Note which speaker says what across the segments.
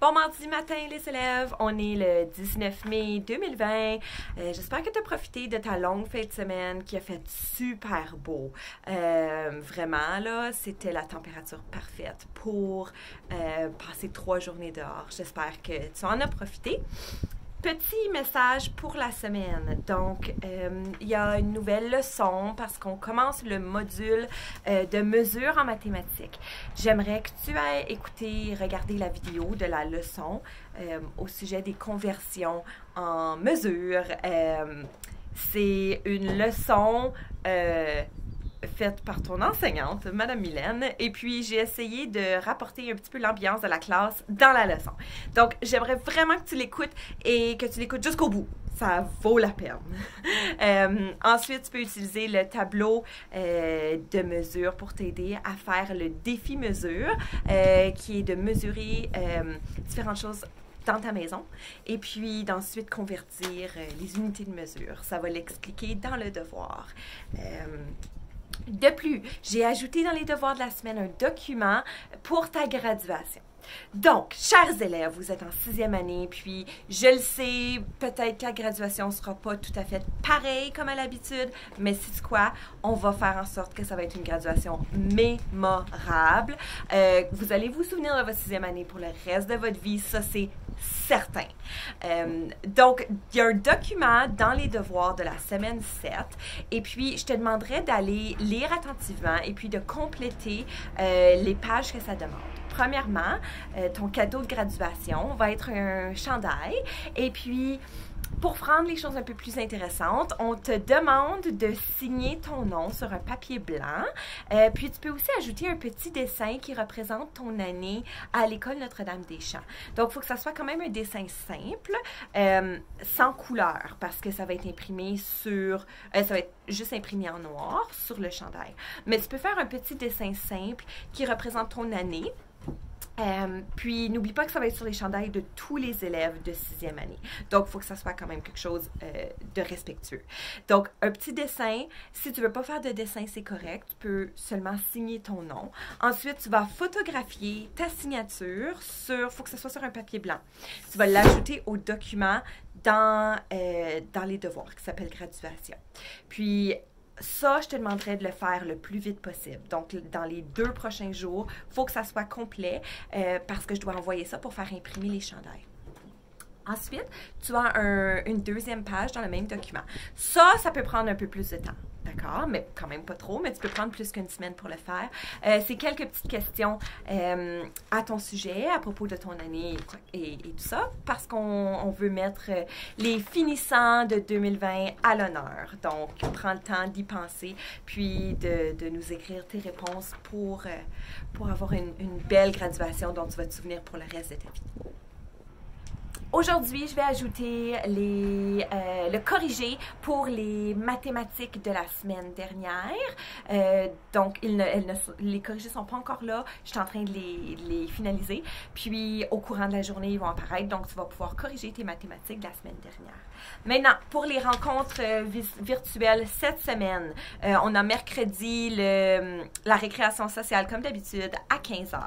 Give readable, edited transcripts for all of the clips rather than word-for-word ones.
Speaker 1: Bon mardi matin les élèves, on est le 19 mai 2020. J'espère que tu as profité de ta longue fin de semaine qui a fait super beau. Vraiment là, c'était la température parfaite pour passer 3 journées dehors. J'espère que tu en as profité. Petit message pour la semaine. Donc, il y a une nouvelle leçon parce qu'on commence le module de mesure en mathématiques. J'aimerais que tu ailles écouter, regarder la vidéo de la leçon au sujet des conversions en mesure. C'est une leçon faite par ton enseignante, Madame Mylène, et puis j'ai essayé de rapporter un petit peu l'ambiance de la classe dans la leçon. Donc, j'aimerais vraiment que tu l'écoutes et que tu l'écoutes jusqu'au bout. Ça vaut la peine. Ensuite, tu peux utiliser le tableau de mesure pour t'aider à faire le défi mesure, qui est de mesurer différentes choses dans ta maison et puis d'ensuite convertir les unités de mesure. Ça va l'expliquer dans le devoir. De plus, j'ai ajouté dans les devoirs de la semaine un document pour ta graduation. Donc, chers élèves, vous êtes en 6e année, puis je le sais, peut-être que la graduation ne sera pas tout à fait pareille comme à l'habitude, mais c'est quoi? On va faire en sorte que ça va être une graduation mémorable. Vous allez vous souvenir de votre 6e année pour le reste de votre vie, ça c'est certain. Donc, il y a un document dans les devoirs de la semaine 7, et puis je te demanderai d'aller lire attentivement et puis de compléter les pages que ça demande. Premièrement, ton cadeau de graduation va être un chandail. Et puis, pour rendre les choses un peu plus intéressantes, on te demande de signer ton nom sur un papier blanc. Puis, tu peux aussi ajouter un petit dessin qui représente ton année à l'école Notre-Dame-des-Champs. Donc, il faut que ça soit quand même un dessin simple, sans couleur, parce que ça va être imprimé sur... ça va être juste imprimé en noir sur le chandail. Mais tu peux faire un petit dessin simple qui représente ton année. Puis, n'oublie pas que ça va être sur les chandails de tous les élèves de 6e année. Donc, il faut que ça soit quand même quelque chose de respectueux. Donc, un petit dessin. Si tu ne veux pas faire de dessin, c'est correct. Tu peux seulement signer ton nom. Ensuite, tu vas photographier ta signature sur... Il faut que ça soit sur un papier blanc. Tu vas l'ajouter au document dans les devoirs qui s'appelle graduation. Puis, ça, je te demanderais de le faire le plus vite possible. Donc, dans les 2 prochains jours, il faut que ça soit complet parce que je dois envoyer ça pour faire imprimer les chandails. Ensuite, tu as une deuxième page dans le même document. Ça peut prendre un peu plus de temps. D'accord? Mais quand même pas trop, mais tu peux prendre plus qu'une semaine pour le faire. C'est quelques petites questions à ton sujet, à propos de ton année et tout ça, parce qu'on veut mettre les finissants de 2020 à l'honneur. Donc, prends le temps d'y penser, puis de nous écrire tes réponses pour avoir une belle graduation dont tu vas te souvenir pour le reste de ta vie. Aujourd'hui, je vais ajouter le corrigé pour les mathématiques de la semaine dernière. Donc, les corrigés ne sont pas encore là. Je suis en train de les finaliser. Puis, au courant de la journée, ils vont apparaître. Donc, tu vas pouvoir corriger tes mathématiques de la semaine dernière. Maintenant, pour les rencontres virtuelles cette semaine, on a mercredi la récréation sociale comme d'habitude à 15h,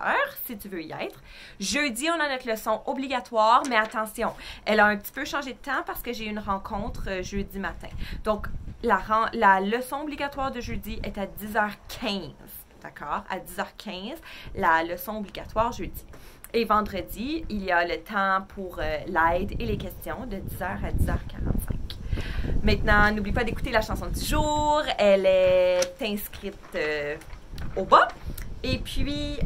Speaker 1: si tu veux y être. Jeudi, on a notre leçon obligatoire, mais attention, elle a un petit peu changé de temps parce que j'ai une rencontre jeudi matin. Donc, la leçon obligatoire de jeudi est à 10h15, d'accord? À 10h15, la leçon obligatoire jeudi. Et vendredi, il y a le temps pour l'aide et les questions de 10h à 10h45. Maintenant, n'oublie pas d'écouter la chanson du jour. Elle est inscrite au bas. Et puis,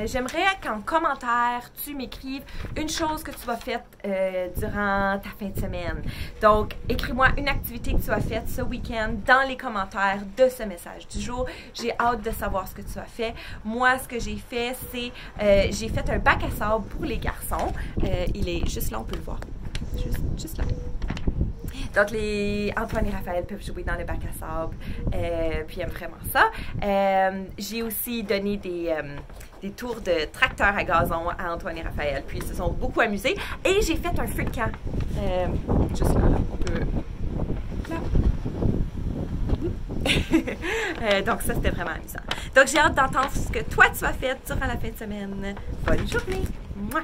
Speaker 1: j'aimerais qu'en commentaire, tu m'écrives une chose que tu as faite durant ta fin de semaine. Donc, écris-moi une activité que tu as faite ce week-end dans les commentaires de ce message du jour. J'ai hâte de savoir ce que tu as fait. Moi, ce que j'ai fait, c'est j'ai fait un bac à sable pour les garçons. Il est juste là, on peut le voir. Juste là. Donc, Antoine et Raphaël peuvent jouer dans le bac à sable, puis ils aiment vraiment ça. J'ai aussi donné des tours de tracteur à gazon à Antoine et Raphaël, puis ils se sont beaucoup amusés. Et j'ai fait un feu de camp, juste là, on peut... Là. Donc, ça, c'était vraiment amusant. Donc, j'ai hâte d'entendre ce que toi, tu as fait durant la fin de semaine. Bonne journée! Mouah!